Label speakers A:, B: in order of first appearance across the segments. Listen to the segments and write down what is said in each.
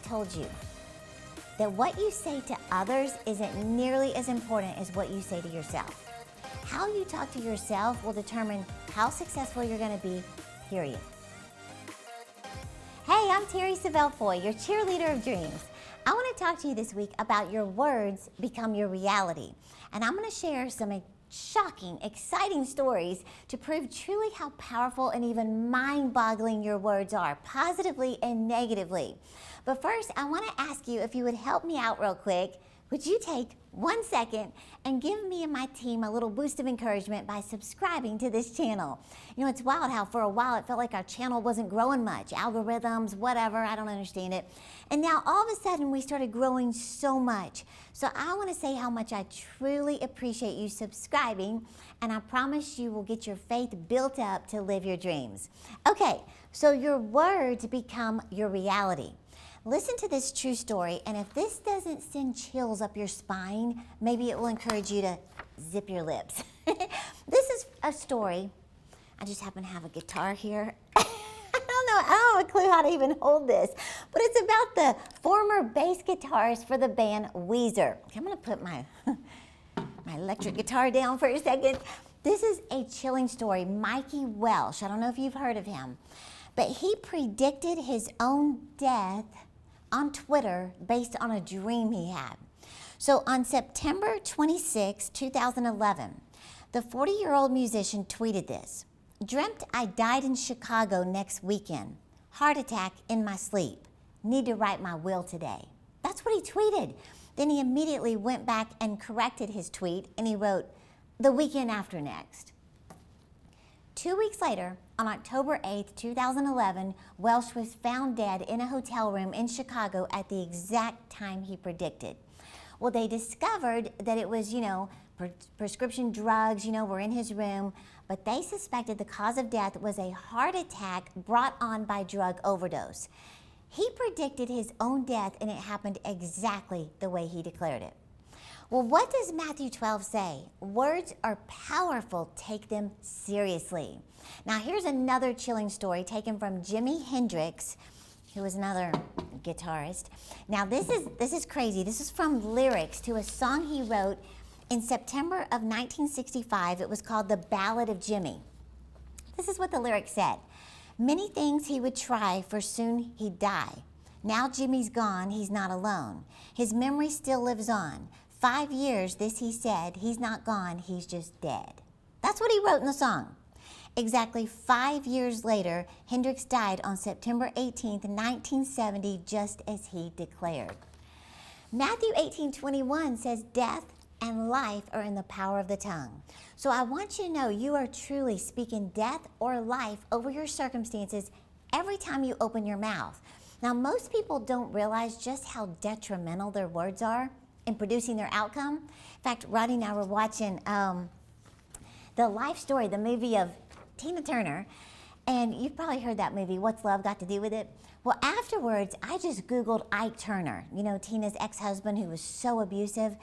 A: told you that what you say to others isn't nearly as important as what you say to yourself? How you talk to yourself will determine how successful you're going to be, period. Hey, I'm Terri Savelle, your cheerleader of dreams. I want to talk to you this week about your words become your reality. And I'm going to share some shocking, exciting stories to prove truly how powerful and even mind-boggling your words are, positively and negatively. But first, I want to ask you if you would help me out real quick. Would you take 1 second and give me and my team a little boost of encouragement by subscribing to this channel? You know, it's wild how for a while it felt like our channel wasn't growing much. Algorithms, whatever, I don't understand it. And now all of a sudden we started growing so much. So I want to say how much I truly appreciate you subscribing, and I promise you will get your faith built up to live your dreams. Okay, so your words become your reality. Listen to this true story, and if this doesn't send chills up your spine, maybe it will encourage you to zip your lips. This is a story. I just happen to have a guitar here. I don't have a clue how to even hold this, but it's about the former bass guitarist for the band Weezer. Okay, I'm gonna put my electric guitar down for a second. This is a chilling story. Mikey Welsh, I don't know if you've heard of him, but he predicted his own death on Twitter based on a dream he had. So on September 26, 2011, the 40-year-old musician tweeted this: "Dreamt I died in Chicago next weekend. Heart attack in my sleep. Need to write my will today." That's what he tweeted. Then he immediately went back and corrected his tweet, and he wrote, "The weekend after next." 2 weeks later, on October 8, 2011, Welsh was found dead in a hotel room in Chicago at the exact time he predicted. Well, they discovered that it was, prescription drugs, were in his room, but they suspected the cause of death was a heart attack brought on by drug overdose. He predicted his own death, and it happened exactly the way he declared it. Well, what does Matthew 12 say? Words are powerful. Take them seriously. Now, here's another chilling story taken from Jimi Hendrix, who was another guitarist. Now, this is crazy. This is from lyrics to a song he wrote in September of 1965. It was called The Ballad of Jimmy. This is what the lyrics said. "Many things he would try, for soon he'd die. Now Jimmy's gone, he's not alone. His memory still lives on. 5 years, this he said, he's not gone, he's just dead." That's what he wrote in the song. Exactly 5 years later, Hendrix died on September 18th, 1970, just as he declared. Matthew 18:21 says death and life are in the power of the tongue. So I want you to know you are truly speaking death or life over your circumstances every time you open your mouth. Now, most people don't realize just how detrimental their words are in producing their outcome. In fact, Rodney and I were watching the life story, the movie of Tina Turner, and you've probably heard that movie, What's Love Got to Do with It? Well, afterwards, I just Googled Ike Turner, Tina's ex-husband who was so abusive,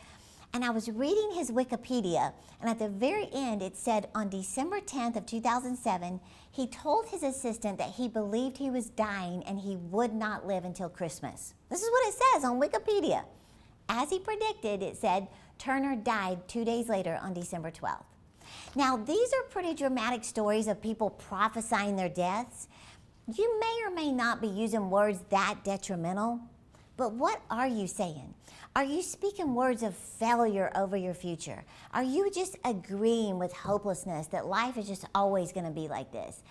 A: and I was reading his Wikipedia, and at the very end, it said on December 10th of 2007, he told his assistant that he believed he was dying and he would not live until Christmas. This is what it says on Wikipedia. As he predicted, it said Turner died 2 days later on December 12th. Now, these are pretty dramatic stories of people prophesying their deaths. You may or may not be using words that detrimental, but what are you saying? Are you speaking words of failure over your future? Are you just agreeing with hopelessness that life is just always going to be like this?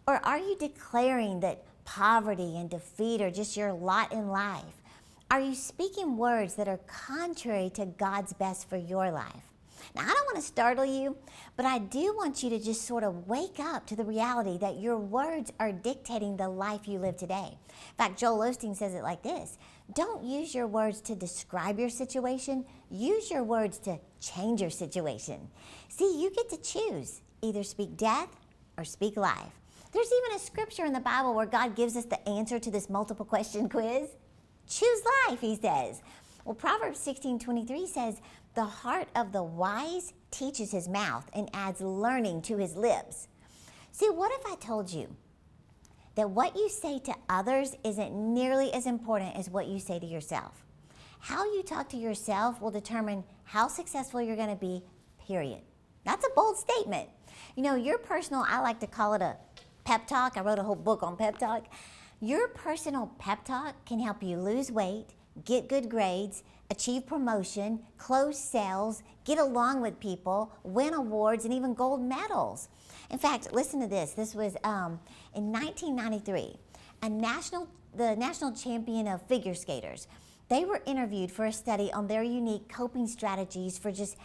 A: Or are you declaring that poverty and defeat are just your lot in life? Are you speaking words that are contrary to God's best for your life? Now, I don't want to startle you, but I do want you to just sort of wake up to the reality that your words are dictating the life you live today. In fact, Joel Osteen says it like this: don't use your words to describe your situation, use your words to change your situation. See, you get to choose. Either speak death or speak life. There's even a scripture in the Bible where God gives us the answer to this multiple question quiz. Choose life, he says. Well, Proverbs 16:23 says, the heart of the wise teaches his mouth and adds learning to his lips. See, what if I told you that what you say to others isn't nearly as important as what you say to yourself. How you talk to yourself will determine how successful you're going to be, period. That's a bold statement. You know, your personal, I like to call it a pep talk. I wrote a whole book on pep talk. Your personal pep talk can help you lose weight, get good grades, achieve promotion, close sales, get along with people, win awards, and even gold medals. In fact, listen to this. This was in 1993. The national champion of figure skaters, they were interviewed for a study on their unique coping strategies for just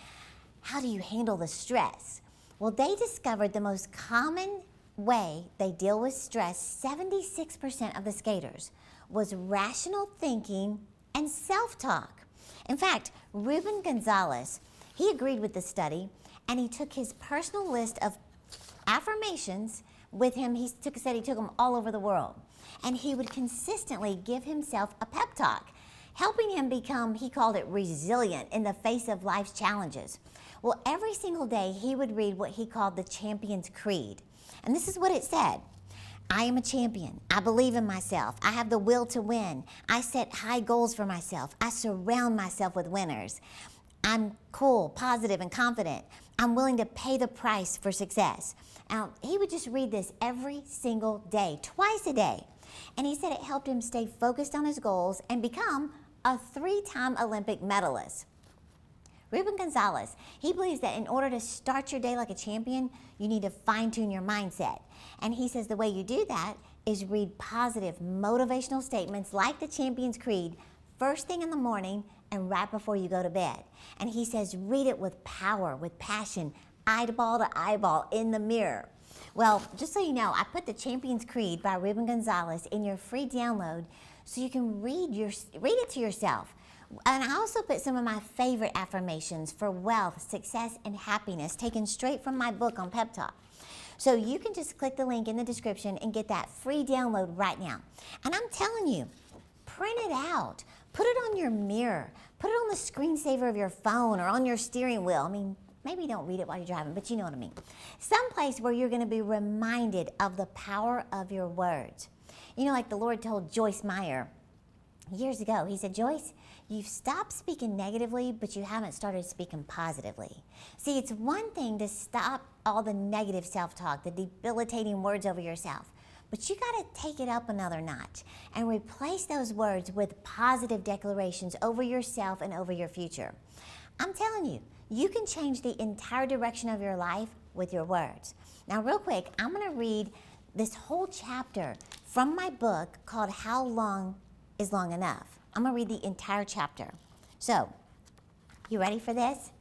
A: how do you handle the stress. Well, they discovered the most common way they deal with stress, 76% of the skaters, was rational thinking and self-talk. In fact, Ruben Gonzalez, he agreed with the study, and he took his personal list of affirmations with him. He said he took them all over the world, and he would consistently give himself a pep talk, helping him become, he called it, resilient in the face of life's challenges. Well, every single day he would read what he called the Champion's Creed, and this is what it said. I am a champion. I believe in myself. I have the will to win. I set high goals for myself. I surround myself with winners. I'm cool, positive, and confident. I'm willing to pay the price for success. Now, he would just read this every single day, twice a day. And he said it helped him stay focused on his goals and become a 3-time Olympic medalist. Ruben Gonzalez, he believes that in order to start your day like a champion, you need to fine-tune your mindset. And he says the way you do that is read positive, motivational statements like the Champion's Creed first thing in the morning and right before you go to bed. And he says read it with power, with passion, eyeball to eyeball in the mirror. Well, just so you know, I put the Champion's Creed by Ruben Gonzalez in your free download so you can read it to yourself. And I also put some of my favorite affirmations for wealth, success, and happiness taken straight from my book on Pep Talk. So you can just click the link in the description and get that free download right now. And I'm telling you, print it out. Put it on your mirror. Put it on the screensaver of your phone or on your steering wheel. I mean, maybe don't read it while you're driving, but you know what I mean. Someplace where you're going to be reminded of the power of your words. You know, like the Lord told Joyce Meyer years ago. He said, Joyce, you've stopped speaking negatively, but you haven't started speaking positively. See, it's one thing to stop all the negative self-talk, the debilitating words over yourself, but you got to take it up another notch and replace those words with positive declarations over yourself and over your future. I'm telling you, you can change the entire direction of your life with your words. Now, real quick, I'm going to read this whole chapter from my book called How Long is Long Enough. I'm going to read the entire chapter. So, you ready for this?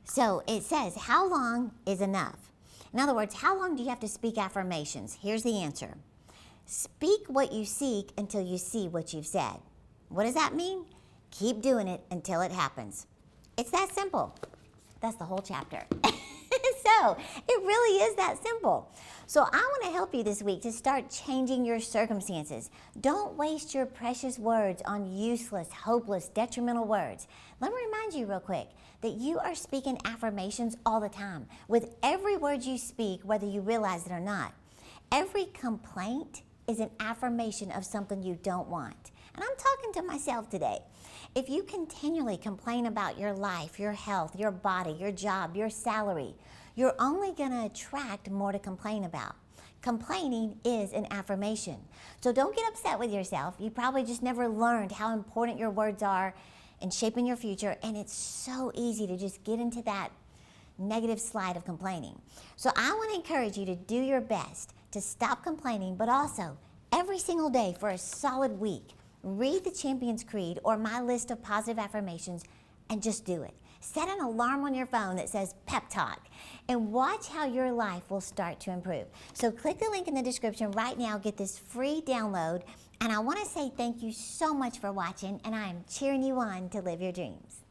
A: So, it says, how long is enough? In other words, how long do you have to speak affirmations? Here's the answer. Speak what you seek until you see what you've said. What does that mean? Keep doing it until it happens. It's that simple. That's the whole chapter. So, it really is that simple. So I want to help you this week to start changing your circumstances. Don't waste your precious words on useless, hopeless, detrimental words. Let me remind you real quick that you are speaking affirmations all the time. With every word you speak, whether you realize it or not, every complaint is an affirmation of something you don't want. And I'm talking to myself today. If you continually complain about your life, your health, your body, your job, your salary, you're only going to attract more to complain about. Complaining is an affirmation. So don't get upset with yourself. You probably just never learned how important your words are in shaping your future, and it's so easy to just get into that negative slide of complaining. So I want to encourage you to do your best to stop complaining, but also every single day for a solid week, read the Champion's Creed or my list of positive affirmations and just do it. Set an alarm on your phone that says Pep Talk and watch how your life will start to improve. So click the link in the description right now, get this free download, and I want to say thank you so much for watching, and I am cheering you on to live your dreams.